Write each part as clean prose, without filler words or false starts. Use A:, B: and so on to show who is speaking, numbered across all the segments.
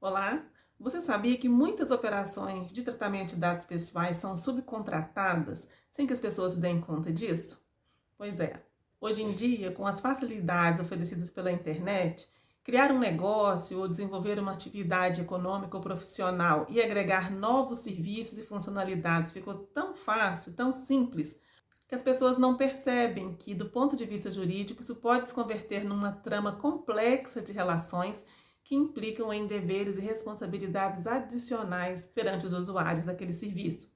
A: Olá! Você sabia que muitas operações de tratamento de dados pessoais são subcontratadas sem que as pessoas se deem conta disso? Pois é. Hoje em dia, com as facilidades oferecidas pela internet, criar um negócio ou desenvolver uma atividade econômica ou profissional e agregar novos serviços e funcionalidades ficou tão fácil, tão simples, que as pessoas não percebem que, do ponto de vista jurídico, isso pode se converter numa trama complexa de relações que implicam em deveres e responsabilidades adicionais perante os usuários daquele serviço.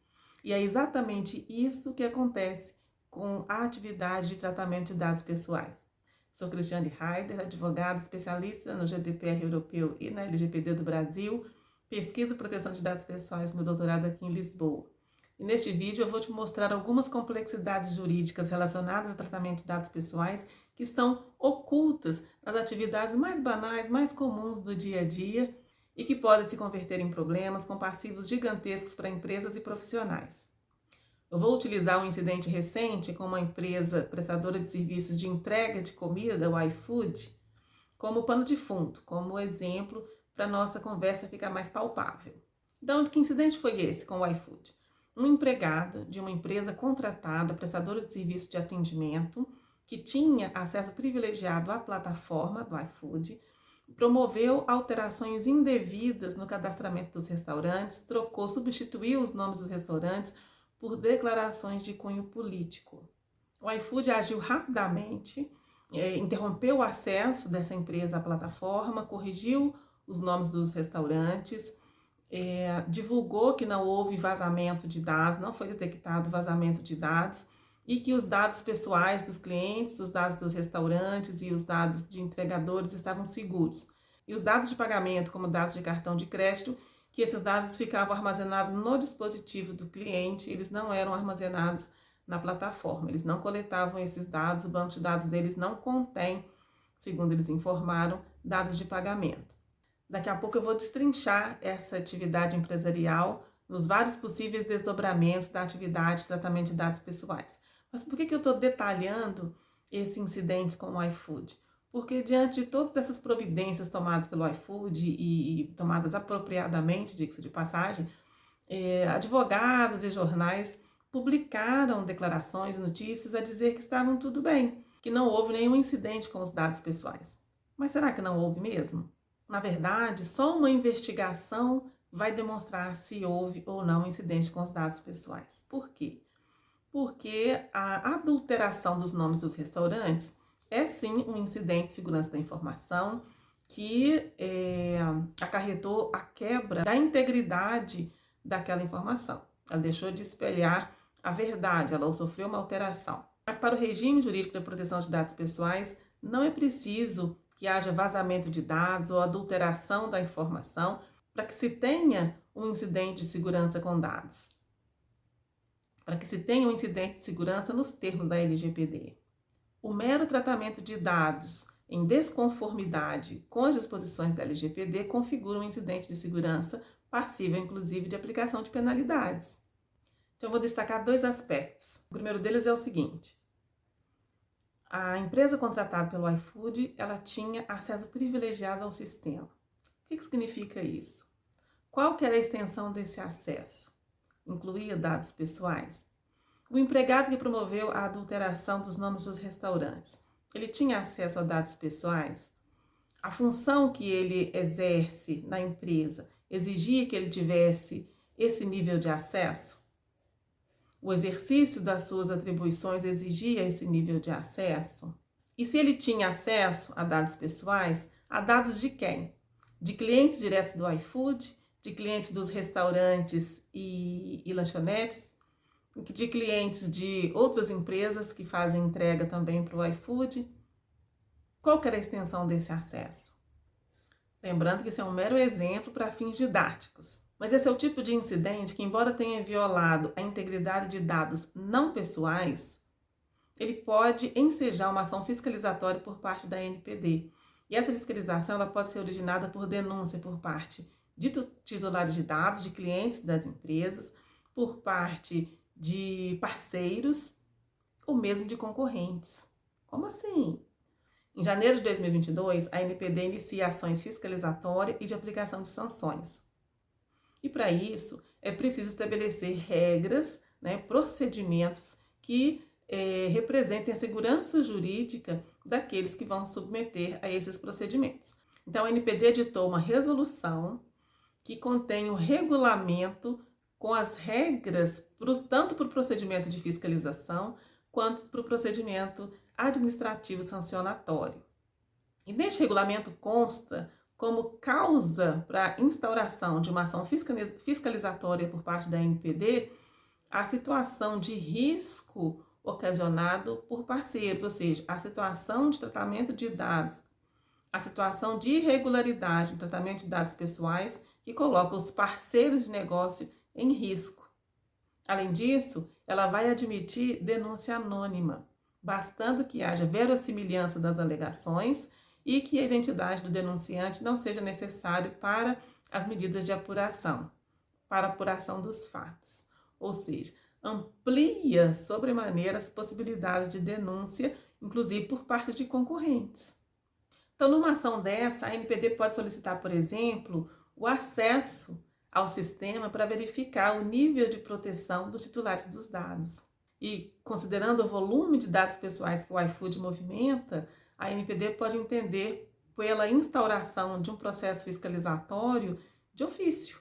A: E é exatamente isso que acontece com a atividade de tratamento de dados pessoais. Sou Cristiane Heider, advogada especialista no GDPR europeu e na LGPD do Brasil, pesquiso proteção de dados pessoais no doutorado aqui em Lisboa. E neste vídeo eu vou te mostrar algumas complexidades jurídicas relacionadas ao tratamento de dados pessoais que estão ocultas nas atividades mais banais, mais comuns do dia a dia e que podem se converter em problemas com passivos gigantescos para empresas e profissionais. Eu vou utilizar um incidente recente com uma empresa prestadora de serviços de entrega de comida, o iFood, como pano de fundo, como exemplo para a nossa conversa ficar mais palpável. Então, que incidente foi esse com o iFood? Um empregado de uma empresa contratada, prestadora de serviço de atendimento, que tinha acesso privilegiado à plataforma do iFood, promoveu alterações indevidas no cadastramento dos restaurantes, substituiu os nomes dos restaurantes por declarações de cunho político. O iFood agiu rapidamente, interrompeu o acesso dessa empresa à plataforma, corrigiu os nomes dos restaurantes, divulgou que não houve vazamento de dados, não foi detectado vazamento de dados e que os dados pessoais dos clientes, os dados dos restaurantes e os dados de entregadores estavam seguros. E os dados de pagamento, como dados de cartão de crédito, que esses dados ficavam armazenados no dispositivo do cliente, eles não eram armazenados na plataforma, eles não coletavam esses dados, o banco de dados deles não contém, segundo eles informaram, dados de pagamento. Daqui a pouco eu vou destrinchar essa atividade empresarial nos vários possíveis desdobramentos da atividade de tratamento de dados pessoais. Mas por que eu estou detalhando esse incidente com o iFood? Porque diante de todas essas providências tomadas pelo iFood e tomadas apropriadamente, diga-se de passagem, advogados e jornais publicaram declarações e notícias a dizer que estavam tudo bem, que não houve nenhum incidente com os dados pessoais. Mas será que não houve mesmo? Na verdade, só uma investigação vai demonstrar se houve ou não incidente com os dados pessoais. Por quê? Porque a adulteração dos nomes dos restaurantes é sim um incidente de segurança da informação que acarretou a quebra da integridade daquela informação. Ela deixou de espelhar a verdade, ela sofreu uma alteração. Mas para o regime jurídico da proteção de dados pessoais, não é preciso que haja vazamento de dados ou adulteração da informação para que se tenha um incidente de segurança com dados. Para que se tenha um incidente de segurança nos termos da LGPD. O mero tratamento de dados em desconformidade com as disposições da LGPD configura um incidente de segurança passível, inclusive, de aplicação de penalidades. Então, eu vou destacar dois aspectos. O primeiro deles é o seguinte: a empresa contratada pelo iFood, ela tinha acesso privilegiado ao sistema. O que significa isso? Qual que era a extensão desse acesso? Incluía dados pessoais? O empregado que promoveu a adulteração dos nomes dos restaurantes, ele tinha acesso a dados pessoais? A função que ele exerce na empresa exigia que ele tivesse esse nível de acesso? O exercício das suas atribuições exigia esse nível de acesso? E se ele tinha acesso a dados pessoais, a dados de quem? De clientes diretos do iFood, de clientes dos restaurantes e lanchonetes, de clientes de outras empresas que fazem entrega também para o iFood? Qual que era a extensão desse acesso? Lembrando que esse é um mero exemplo para fins didáticos. Mas esse é o tipo de incidente que, embora tenha violado a integridade de dados não pessoais, ele pode ensejar uma ação fiscalizatória por parte da ANPD. E essa fiscalização ela pode ser originada por denúncia por parte de titulares de dados, de clientes das empresas, por parte de parceiros ou mesmo de concorrentes. Como assim? Em janeiro de 2022, a ANPD inicia ações fiscalizatórias e de aplicação de sanções. E para isso, é preciso estabelecer regras, né, procedimentos que representem a segurança jurídica daqueles que vão submeter a esses procedimentos. Então, a ANPD editou uma resolução que contém o regulamento com as regras, tanto para o procedimento de fiscalização, quanto para o procedimento administrativo sancionatório. E neste regulamento consta como causa para a instauração de uma ação fiscalizatória por parte da ANPD a situação de risco ocasionado por parceiros, ou seja, a situação de tratamento de dados, a situação de irregularidade no tratamento de dados pessoais que coloca os parceiros de negócio em risco. Além disso, ela vai admitir denúncia anônima, bastando que haja verossimilhança das alegações e que a identidade do denunciante não seja necessário para as medidas de apuração, para a apuração dos fatos. Ou seja, amplia sobremaneira as possibilidades de denúncia, inclusive por parte de concorrentes. Então, numa ação dessa, a ANPD pode solicitar, por exemplo, o acesso ao sistema para verificar o nível de proteção dos titulares dos dados. E, considerando o volume de dados pessoais que o iFood movimenta, a ANPD pode entender pela instauração de um processo fiscalizatório de ofício.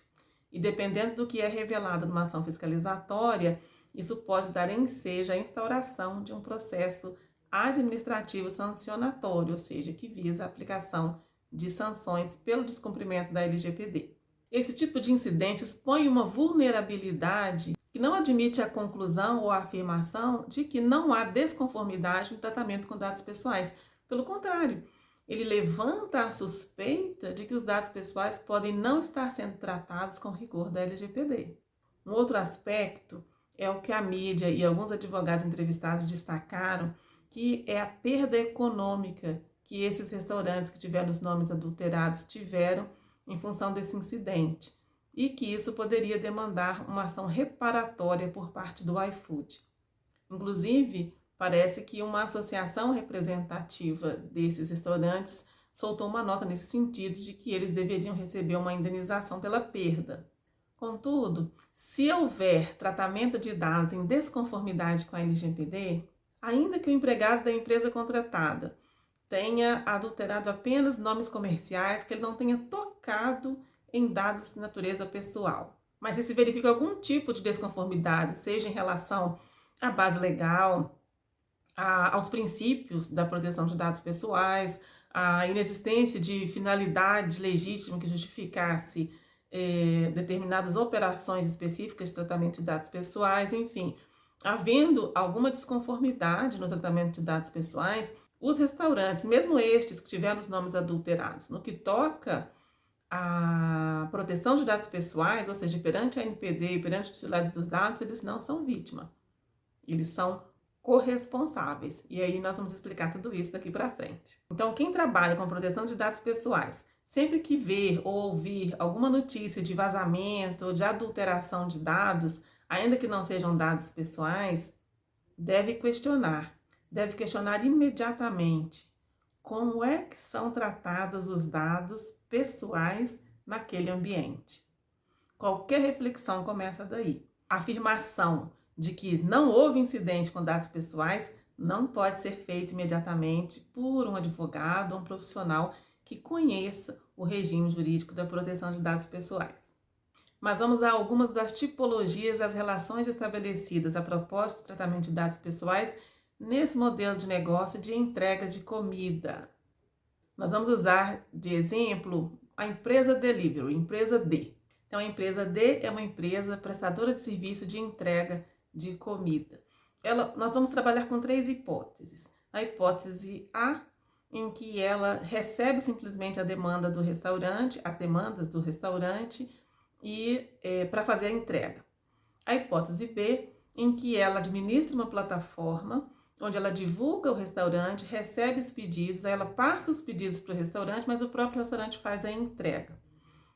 A: E dependendo do que é revelado numa ação fiscalizatória, isso pode dar ensejo à instauração de um processo administrativo sancionatório, ou seja, que visa a aplicação de sanções pelo descumprimento da LGPD. Esse tipo de incidente expõe uma vulnerabilidade que não admite a conclusão ou a afirmação de que não há desconformidade no tratamento com dados pessoais. Pelo contrário, ele levanta a suspeita de que os dados pessoais podem não estar sendo tratados com rigor da LGPD. Um outro aspecto é o que a mídia e alguns advogados entrevistados destacaram, que é a perda econômica que esses restaurantes que tiveram os nomes adulterados tiveram em função desse incidente, e que isso poderia demandar uma ação reparatória por parte do iFood. Inclusive, parece que uma associação representativa desses restaurantes soltou uma nota nesse sentido de que eles deveriam receber uma indenização pela perda. Contudo, se houver tratamento de dados em desconformidade com a LGPD, ainda que o empregado da empresa contratada tenha adulterado apenas nomes comerciais, que ele não tenha tocado em dados de natureza pessoal, mas se verifica algum tipo de desconformidade, seja em relação à base legal, aos princípios da proteção de dados pessoais, a inexistência de finalidade legítima que justificasse determinadas operações específicas de tratamento de dados pessoais, enfim, havendo alguma desconformidade no tratamento de dados pessoais, os restaurantes, mesmo estes que tiveram os nomes adulterados, no que toca à proteção de dados pessoais, ou seja, perante a ANPD e perante os titulares dos dados, eles não são vítima, eles são corresponsáveis. E aí nós vamos explicar tudo isso daqui para frente. Então, quem trabalha com proteção de dados pessoais, sempre que ver ou ouvir alguma notícia de vazamento ou de adulteração de dados, ainda que não sejam dados pessoais, deve questionar imediatamente como é que são tratados os dados pessoais naquele ambiente. Qualquer reflexão começa daí. A afirmação de que não houve incidente com dados pessoais não pode ser feita imediatamente por um advogado ou um profissional que conheça o regime jurídico da proteção de dados pessoais. Mas vamos a algumas das tipologias das relações estabelecidas a propósito do tratamento de dados pessoais nesse modelo de negócio de entrega de comida. Nós vamos usar de exemplo a empresa Delivery, empresa D. Então, a empresa D é uma empresa prestadora de serviço de entrega de comida. Nós vamos trabalhar com 3 hipóteses. A hipótese A, em que ela recebe simplesmente a demanda do restaurante, as demandas do restaurante, e para fazer a entrega. A hipótese B, em que ela administra uma plataforma onde ela divulga o restaurante, recebe os pedidos, aí ela passa os pedidos para o restaurante, mas o próprio restaurante faz a entrega.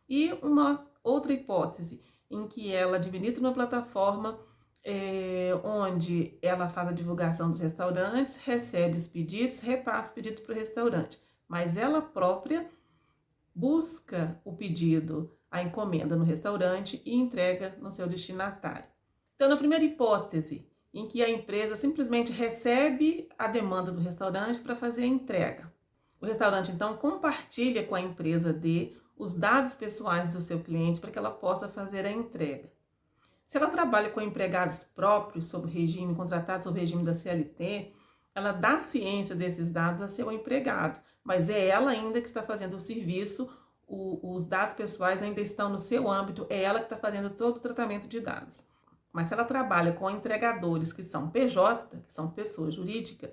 A: E uma outra hipótese, em que ela administra uma plataforma onde ela faz a divulgação dos restaurantes, recebe os pedidos, repassa o pedido para o restaurante, mas ela própria busca o pedido, a encomenda no restaurante e entrega no seu destinatário. Então, na primeira hipótese, em que a empresa simplesmente recebe a demanda do restaurante para fazer a entrega, o restaurante então compartilha com a empresa D os dados pessoais do seu cliente para que ela possa fazer a entrega. Se ela trabalha com empregados próprios, sob regime, contratados sob regime da CLT, ela dá ciência desses dados a seu empregado, mas é ela ainda que está fazendo o serviço, os dados pessoais ainda estão no seu âmbito, é ela que está fazendo todo o tratamento de dados. Mas se ela trabalha com entregadores que são PJ, que são pessoa jurídica,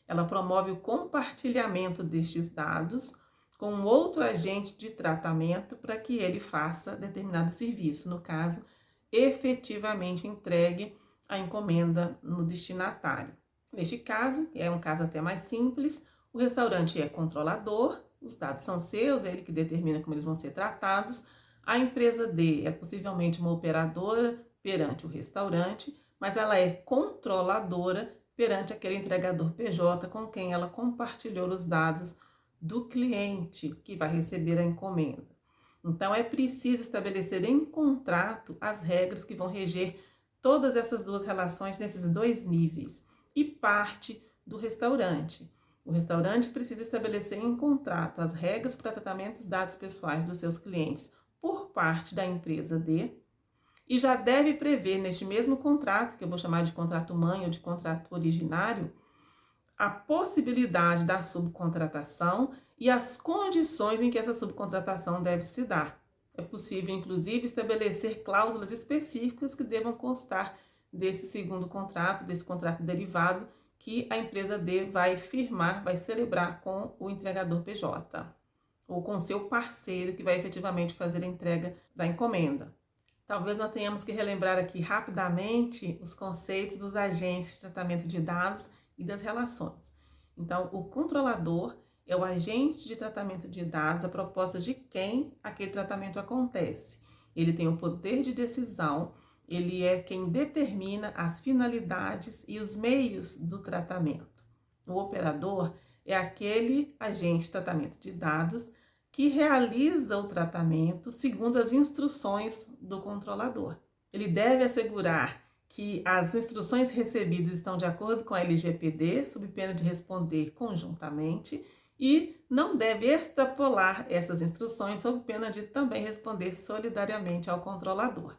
A: ela promove o compartilhamento destes dados com outro agente de tratamento para que ele faça determinado serviço, no caso, efetivamente entregue a encomenda no destinatário. Neste caso, é um caso até mais simples, o restaurante é controlador, os dados são seus, é ele que determina como eles vão ser tratados. A empresa D é possivelmente uma operadora perante o restaurante, mas ela é controladora perante aquele entregador PJ com quem ela compartilhou os dados do cliente que vai receber a encomenda. Então, é preciso estabelecer em contrato as regras que vão reger todas essas duas relações nesses dois níveis. E parte do restaurante. O restaurante precisa estabelecer em contrato as regras para tratamento dos dados pessoais dos seus clientes por parte da empresa D e já deve prever neste mesmo contrato, que eu vou chamar de contrato mãe ou de contrato originário, a possibilidade da subcontratação e as condições em que essa subcontratação deve se dar. É possível, inclusive, estabelecer cláusulas específicas que devam constar desse segundo contrato, desse contrato derivado, que a empresa D vai firmar, vai celebrar com o entregador PJ, ou com seu parceiro que vai efetivamente fazer a entrega da encomenda. Talvez nós tenhamos que relembrar aqui rapidamente os conceitos dos agentes de tratamento de dados e das relações. Então, o controlador é o agente de tratamento de dados a propósito de quem aquele tratamento acontece. Ele tem o poder de decisão, ele é quem determina as finalidades e os meios do tratamento. O operador é aquele agente de tratamento de dados que realiza o tratamento segundo as instruções do controlador. Ele deve assegurar que as instruções recebidas estão de acordo com a LGPD, sob pena de responder conjuntamente, e não deve extrapolar essas instruções, sob pena de também responder solidariamente ao controlador.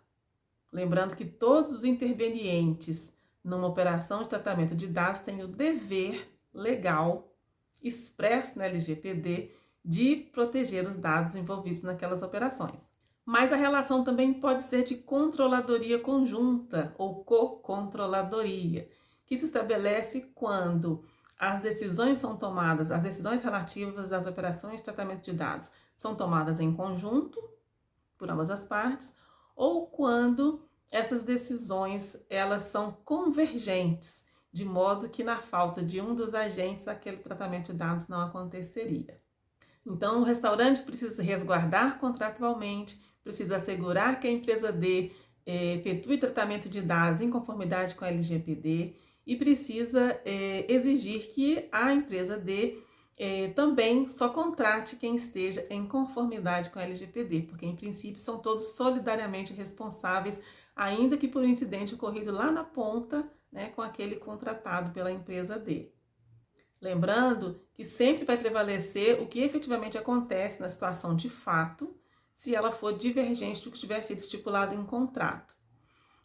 A: Lembrando que todos os intervenientes numa operação de tratamento de dados têm o dever legal expresso na LGPD de proteger os dados envolvidos naquelas operações. Mas a relação também pode ser de controladoria conjunta ou co-controladoria, que se estabelece quando as decisões são tomadas, as decisões relativas às operações de tratamento de dados são tomadas em conjunto, por ambas as partes, ou quando essas decisões elas são convergentes, de modo que na falta de um dos agentes, aquele tratamento de dados não aconteceria. Então, o restaurante precisa se resguardar contratualmente, precisa assegurar que a empresa D efetue tratamento de dados em conformidade com a LGPD e precisa exigir que a empresa D também só contrate quem esteja em conformidade com a LGPD, porque em princípio são todos solidariamente responsáveis, ainda que por um incidente ocorrido lá na ponta, né, com aquele contratado pela empresa D. Lembrando que sempre vai prevalecer o que efetivamente acontece na situação de fato, se ela for divergente do que tiver sido estipulado em contrato.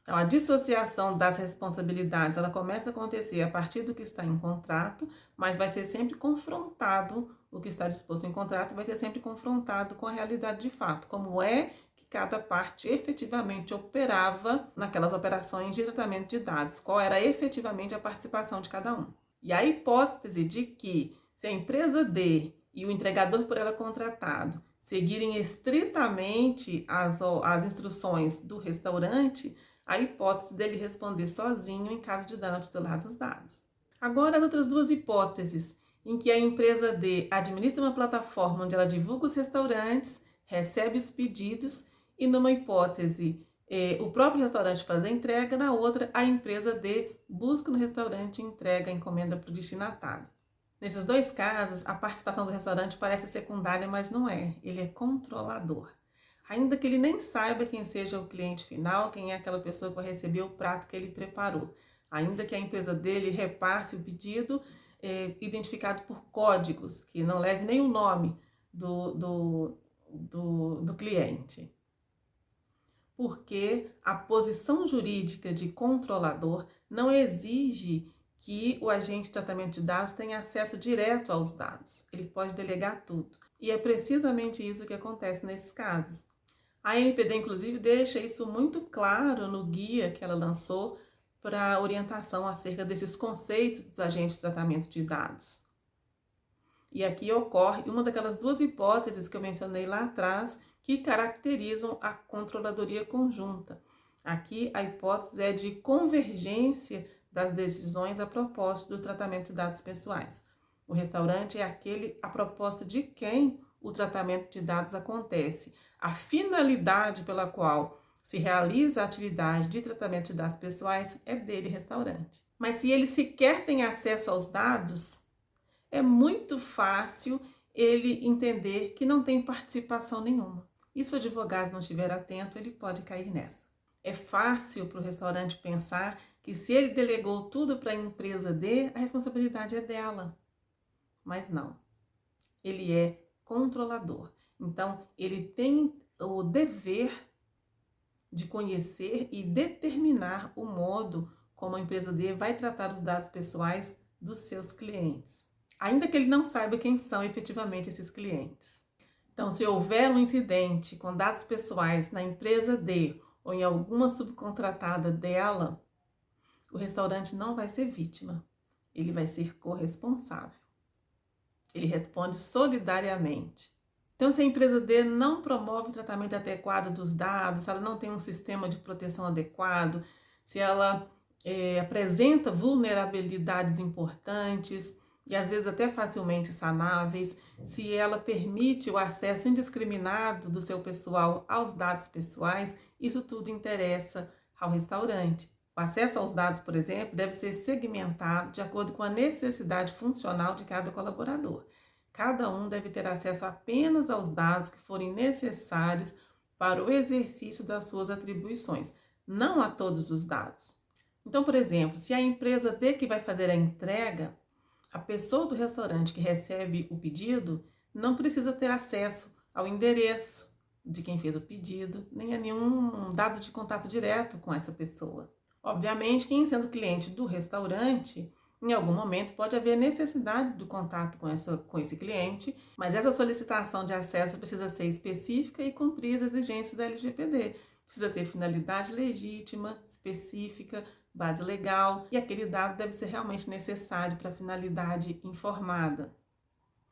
A: Então, a dissociação das responsabilidades, ela começa a acontecer a partir do que está em contrato, mas vai ser sempre confrontado, o que está disposto em contrato vai ser sempre confrontado com a realidade de fato, como é que cada parte efetivamente operava naquelas operações de tratamento de dados, qual era efetivamente a participação de cada um. E a hipótese de que, se a empresa D e o entregador por ela contratado seguirem estritamente as instruções do restaurante, a hipótese dele responder sozinho em caso de dano ao titular dos dados. Agora, as outras duas hipóteses, em que a empresa D administra uma plataforma onde ela divulga os restaurantes, recebe os pedidos, e numa hipótese o próprio restaurante fazer a entrega, na outra a empresa D busca no restaurante e entrega a encomenda para o destinatário. Nesses dois casos, a participação do restaurante parece secundária, mas não é. Ele é controlador. Ainda que ele nem saiba quem seja o cliente final, quem é aquela pessoa que vai receber o prato que ele preparou. Ainda que a empresa dele repasse o pedido identificado por códigos, que não leve nem o nome do cliente. Porque a posição jurídica de controlador não exige que o agente de tratamento de dados tenha acesso direto aos dados. Ele pode delegar tudo. E é precisamente isso que acontece nesses casos. A NPD, inclusive, deixa isso muito claro no guia que ela lançou para orientação acerca desses conceitos dos agentes de tratamento de dados. E aqui ocorre uma daquelas duas hipóteses que eu mencionei lá atrás, que caracterizam a controladoria conjunta. Aqui a hipótese é de convergência das decisões a propósito do tratamento de dados pessoais. O restaurante é aquele a propósito de quem o tratamento de dados acontece. A finalidade pela qual se realiza a atividade de tratamento de dados pessoais é dele, restaurante. Mas se ele sequer tem acesso aos dados, é muito fácil ele entender que não tem participação nenhuma. E se o advogado não estiver atento, ele pode cair nessa. É fácil para o restaurante pensar que se ele delegou tudo para a empresa D, a responsabilidade é dela. Mas não. Ele é controlador. Então, ele tem o dever de conhecer e determinar o modo como a empresa D vai tratar os dados pessoais dos seus clientes, ainda que ele não saiba quem são efetivamente esses clientes. Então, se houver um incidente com dados pessoais na empresa D ou em alguma subcontratada dela, o restaurante não vai ser vítima, ele vai ser corresponsável. Ele responde solidariamente. Então, se a empresa D não promove o tratamento adequado dos dados, se ela não tem um sistema de proteção adequado, se ela apresenta vulnerabilidades importantes e às vezes até facilmente sanáveis, se ela permite o acesso indiscriminado do seu pessoal aos dados pessoais, isso tudo interessa ao restaurante. O acesso aos dados, por exemplo, deve ser segmentado de acordo com a necessidade funcional de cada colaborador. Cada um deve ter acesso apenas aos dados que forem necessários para o exercício das suas atribuições, não a todos os dados. Então, por exemplo, se a empresa D que vai fazer a entrega, a pessoa do restaurante que recebe o pedido não precisa ter acesso ao endereço de quem fez o pedido, nem a nenhum dado de contato direto com essa pessoa. Obviamente, quem sendo cliente do restaurante, em algum momento pode haver necessidade do contato com esse cliente, mas essa solicitação de acesso precisa ser específica e cumprir as exigências da LGPD. Precisa ter finalidade legítima, específica, base legal, e aquele dado deve ser realmente necessário para a finalidade informada.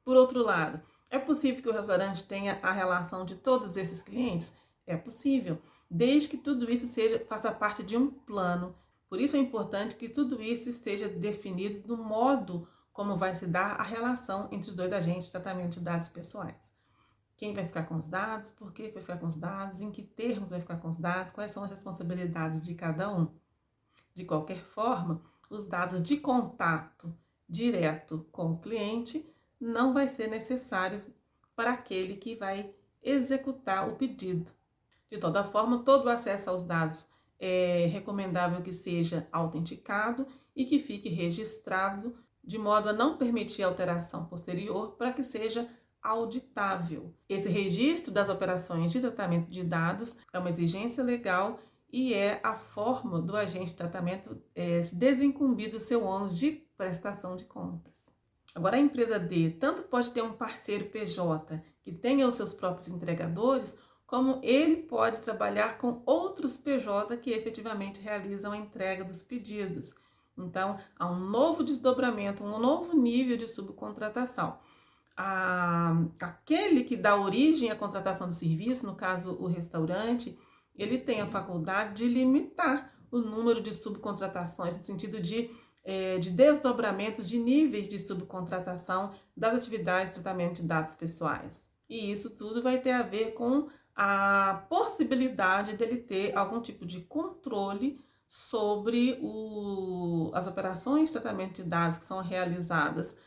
A: Por outro lado, é possível que o restaurante tenha a relação de todos esses clientes? É possível, desde que tudo isso faça parte de um plano. Por isso é importante que tudo isso esteja definido do modo como vai se dar a relação entre os dois agentes de tratamento de dados pessoais. Quem vai ficar com os dados, por que vai ficar com os dados, em que termos vai ficar com os dados, quais são as responsabilidades de cada um. De qualquer forma, os dados de contato direto com o cliente não vai ser necessário para aquele que vai executar o pedido. De toda forma, todo o acesso aos dados é recomendável que seja autenticado e que fique registrado de modo a não permitir alteração posterior para que seja auditável. Esse registro das operações de tratamento de dados é uma exigência legal e é a forma do agente de tratamento se desincumbir do seu ônus de prestação de contas. Agora, a empresa D tanto pode ter um parceiro PJ que tenha os seus próprios entregadores, como ele pode trabalhar com outros PJ que efetivamente realizam a entrega dos pedidos. Então, há um novo desdobramento, um novo nível de subcontratação. Aquele que dá origem à contratação do serviço, no caso o restaurante, ele tem a faculdade de limitar o número de subcontratações, no sentido de desdobramento de níveis de subcontratação das atividades de tratamento de dados pessoais. E isso tudo vai ter a ver com a possibilidade dele ter algum tipo de controle sobre as operações de tratamento de dados que são realizadas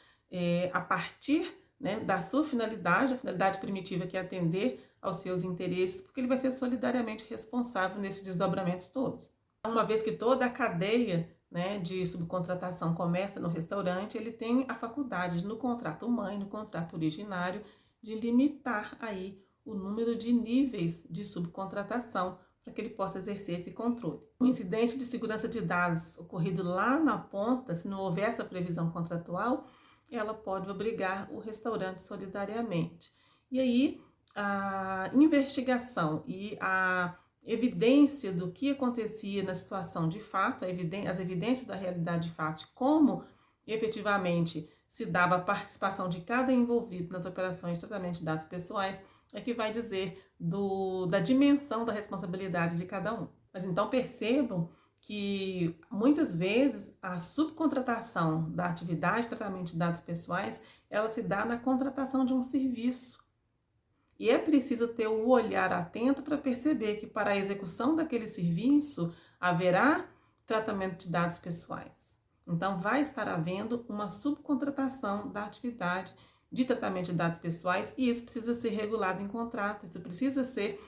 A: a partir, né, da sua finalidade, a finalidade primitiva que é atender aos seus interesses, porque ele vai ser solidariamente responsável nesses desdobramentos todos. Uma vez que toda a cadeia, né, de subcontratação começa no restaurante, ele tem a faculdade, no contrato mãe, no contrato originário, de limitar aí o número de níveis de subcontratação para que ele possa exercer esse controle. Um incidente de segurança de dados ocorrido lá na ponta, se não houver essa previsão contratual, ela pode obrigar o restaurante solidariamente. E aí, a investigação e a evidência do que acontecia na situação de fato, as evidências da realidade de fato, como efetivamente se dava a participação de cada envolvido nas operações de tratamento de dados pessoais, é que vai dizer da dimensão da responsabilidade de cada um. Mas então percebam que muitas vezes a subcontratação da atividade de tratamento de dados pessoais, ela se dá na contratação de um serviço. E é preciso ter o olhar atento para perceber que para a execução daquele serviço haverá tratamento de dados pessoais. Então vai estar havendo uma subcontratação da atividade de tratamento de dados pessoais e isso precisa ser regulado em contrato, isso precisa ser,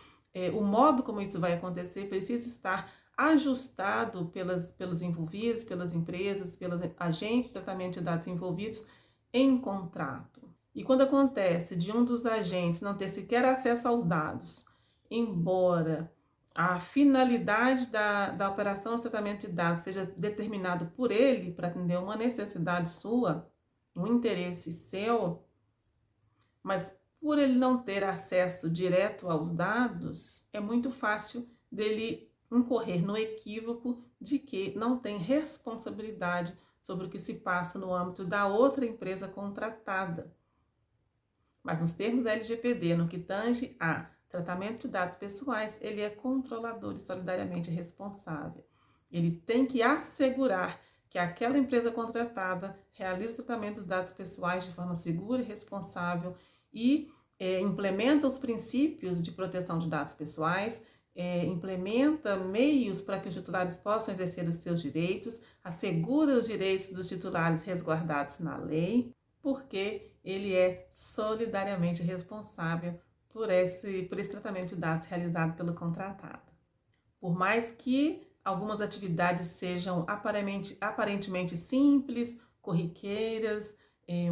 A: o modo como isso vai acontecer precisa estar ajustado pelos envolvidos, pelas empresas, pelos agentes de tratamento de dados envolvidos em contrato. E quando acontece de um dos agentes não ter sequer acesso aos dados, embora a finalidade da operação de tratamento de dados seja determinada por ele para atender uma necessidade sua, um interesse seu, mas por ele não ter acesso direto aos dados, é muito fácil dele incorrer no equívoco de que não tem responsabilidade sobre o que se passa no âmbito da outra empresa contratada. Mas nos termos da LGPD, no que tange a tratamento de dados pessoais, ele é controlador e solidariamente responsável. Ele tem que assegurar que aquela empresa contratada realiza o tratamento dos dados pessoais de forma segura e responsável e implementa os princípios de proteção de dados pessoais, implementa meios para que os titulares possam exercer os seus direitos, assegura os direitos dos titulares resguardados na lei, porque ele é solidariamente responsável por esse tratamento de dados realizado pelo contratado. Por mais que algumas atividades sejam aparentemente simples, corriqueiras,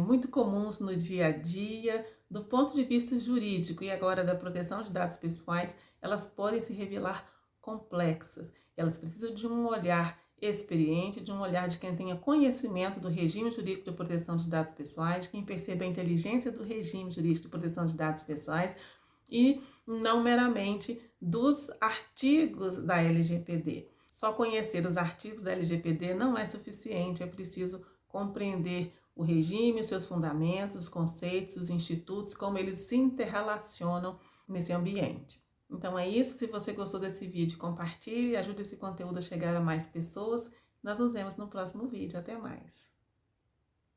A: muito comuns no dia a dia, do ponto de vista jurídico e agora da proteção de dados pessoais, elas podem se revelar complexas. Elas precisam de um olhar experiente, de um olhar de quem tenha conhecimento do regime jurídico de proteção de dados pessoais, quem perceba a inteligência do regime jurídico de proteção de dados pessoais e não meramente dos artigos da LGPD. Só conhecer os artigos da LGPD não é suficiente, é preciso compreender o regime, os seus fundamentos, os conceitos, os institutos, como eles se interrelacionam nesse ambiente. Então é isso, se você gostou desse vídeo, compartilhe, ajude esse conteúdo a chegar a mais pessoas. Nós nos vemos no próximo vídeo. Até mais!